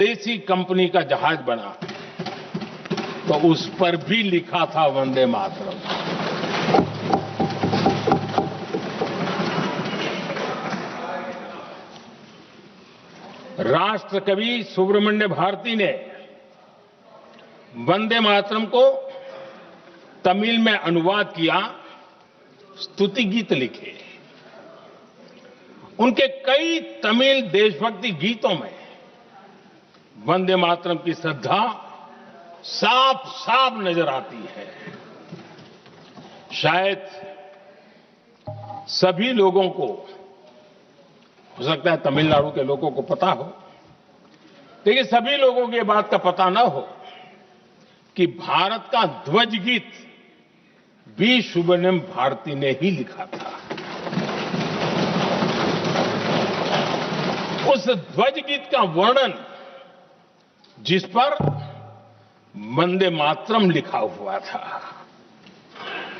देसी कंपनी का जहाज बना तो उस पर भी लिखा था वंदे मातरम। राष्ट्र कवि सुब्रमण्य भारती ने वंदे मातरम को तमिल में अनुवाद किया, स्तुति गीत लिखे। उनके कई तमिल देशभक्ति गीतों में वंदे मातरम की श्रद्धा साफ साफ नजर आती है। शायद सभी लोगों को, हो सकता है तमिलनाडु के लोगों को पता हो, लेकिन सभी लोगों को ये बात का पता न हो कि भारत का ध्वज गीत वी सुब्रमण्यम भारती ने ही लिखा था। उस ध्वज गीत का वर्णन जिस पर वंदे मातरम लिखा हुआ था,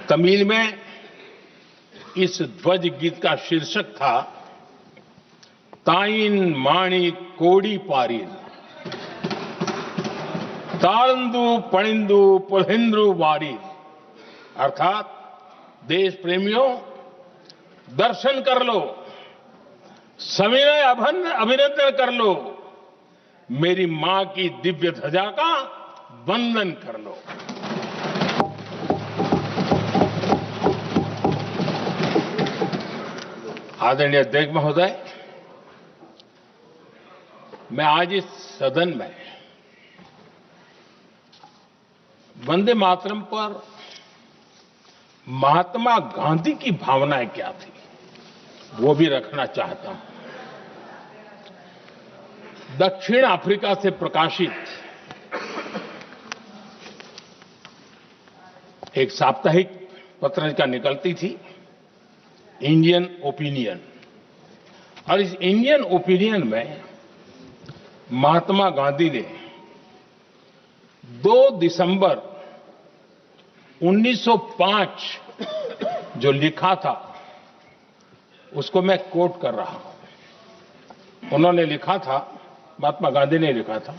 तमिल में इस ध्वज गीत का शीर्षक था ताइन माणी कोडी पारिल तालंदु पणिंदु पुलहिंद्रु वारी, अर्थात देश प्रेमियों दर्शन कर लो, सविनय अभिनंदन कर लो, मेरी मां की दिव्य ध्वजा का वंदन कर लो। आदरणीय अध्यक्ष महोदय, मैं आज इस सदन में वंदे मातरम पर महात्मा गांधी की भावनाएं क्या थी वो भी रखना चाहता हूं। दक्षिण अफ्रीका से प्रकाशित एक साप्ताहिक पत्रिका निकलती थी, इंडियन ओपिनियन, और इस इंडियन ओपिनियन में महात्मा गांधी ने 2 दिसंबर 1905 जो लिखा था उसको मैं कोट कर रहा हूं। उन्होंने लिखा था, महात्मा गांधी ने लिखा था,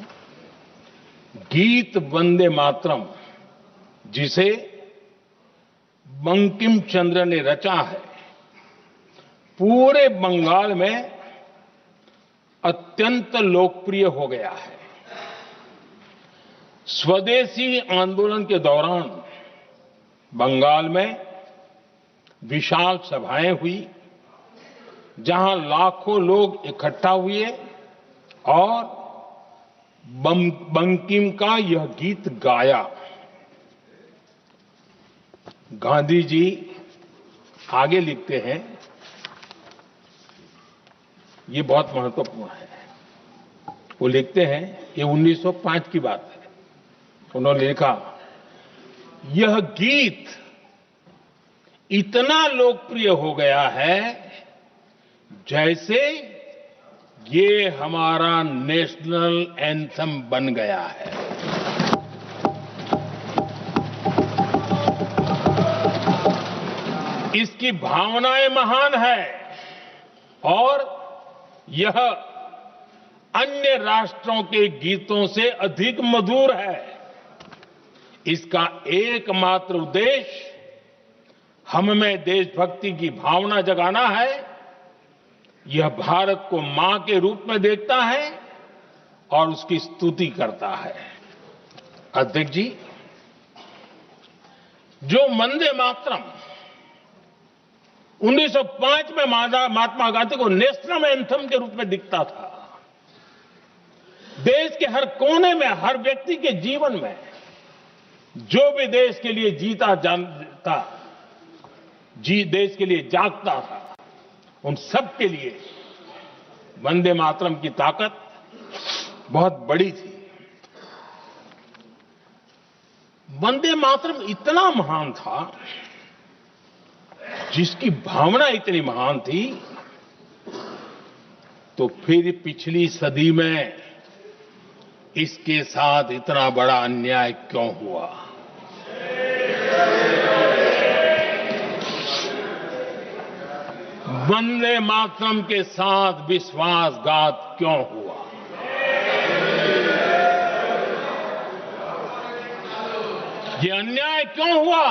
गीत वंदे मातरम जिसे बंकिम चंद्र ने रचा है पूरे बंगाल में अत्यंत लोकप्रिय हो गया है। स्वदेशी आंदोलन के दौरान बंगाल में विशाल सभाएं हुई जहां लाखों लोग इकट्ठा हुए और बंकिम का यह गीत गाया। गांधी जी आगे लिखते हैं, ये बहुत महत्वपूर्ण है। वो लिखते हैं, ये 1905 की बात है, उन्होंने लिखा, यह गीत इतना लोकप्रिय हो गया है जैसे ये हमारा नेशनल एंथम बन गया है। इसकी भावनाएं महान है और यह अन्य राष्ट्रों के गीतों से अधिक मधुर है। इसका एकमात्र उद्देश्य हम में देशभक्ति की भावना जगाना है। यह भारत को मां के रूप में देखता है और उसकी स्तुति करता है। अध्यक्ष जी, जो वंदे मातरम 1905 में महात्मा गांधी को नेशनल एंथम के रूप में दिखता था, देश के हर कोने में, हर व्यक्ति के जीवन में जो भी देश के लिए जीता जानता, देश के लिए जागता था, उन सब के लिए वंदे मातरम की ताकत बहुत बड़ी थी। वंदे मातरम इतना महान था, जिसकी भावना इतनी महान थी, तो फिर पिछली सदी में इसके साथ इतना बड़ा अन्याय क्यों हुआ? वंदे मातरम के साथ विश्वासघात क्यों हुआ? ये अन्याय क्यों हुआ?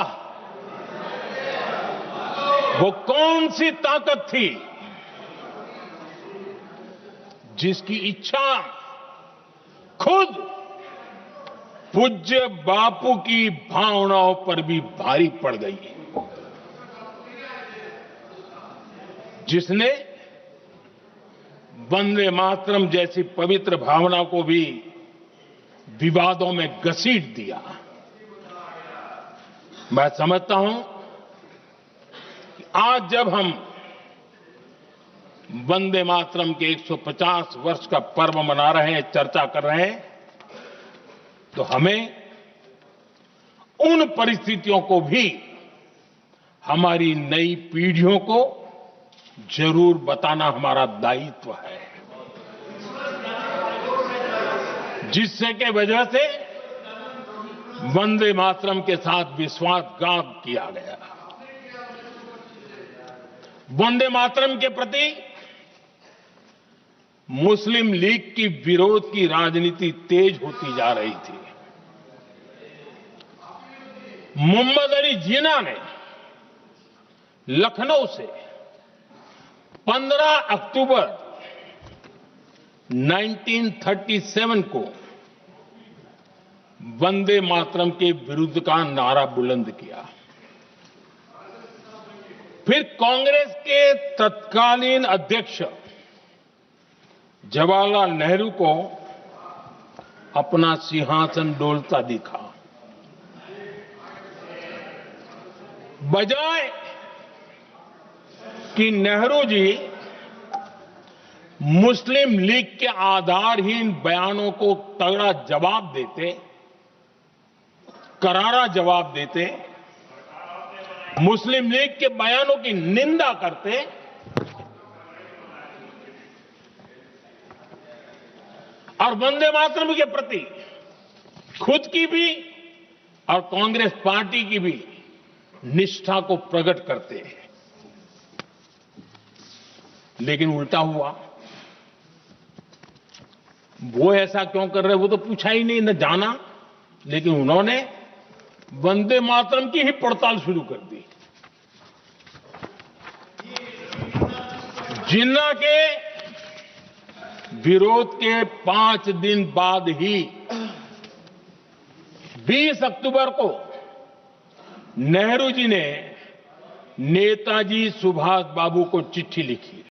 वो कौन सी ताकत थी जिसकी इच्छा खुद पूज्य बापू की भावनाओं पर भी भारी पड़ गई, जिसने वंदे मातरम जैसी पवित्र भावना को भी विवादों में घसीट दिया। मैं समझता हूं कि आज जब हम वंदे मातरम के 150 वर्ष का पर्व मना रहे हैं, चर्चा कर रहे हैं, तो हमें उन परिस्थितियों को भी हमारी नई पीढ़ियों को जरूर बताना हमारा दायित्व है, जिससे के वजह से वंदे मातरम के साथ विश्वासघात किया गया। वंदे मातरम के प्रति मुस्लिम लीग की विरोध की राजनीति तेज होती जा रही थी। मोहम्मद अली जिन्ना ने लखनऊ से 15 अक्टूबर 1937 को वंदे मातरम के विरुद्ध का नारा बुलंद किया। फिर कांग्रेस के तत्कालीन अध्यक्ष जवाहरलाल नेहरू को अपना सिंहासन डोलता दिखा। बजाय कि नेहरू जी मुस्लिम लीग के आधारहीन बयानों को तगड़ा जवाब देते, करारा जवाब देते, मुस्लिम लीग के बयानों की निंदा करते, और वंदे मातरम के प्रति खुद की भी और कांग्रेस पार्टी की भी निष्ठा को प्रकट करते हैं, लेकिन उल्टा हुआ। वो ऐसा क्यों कर रहे, वो तो पूछा ही नहीं, न जाना, लेकिन उन्होंने वंदे मातरम की ही पड़ताल शुरू कर दी। जिन्ना के विरोध के 5 दिन बाद ही 20 अक्टूबर को नेहरू जी ने नेताजी सुभाष बाबू को चिट्ठी लिखी।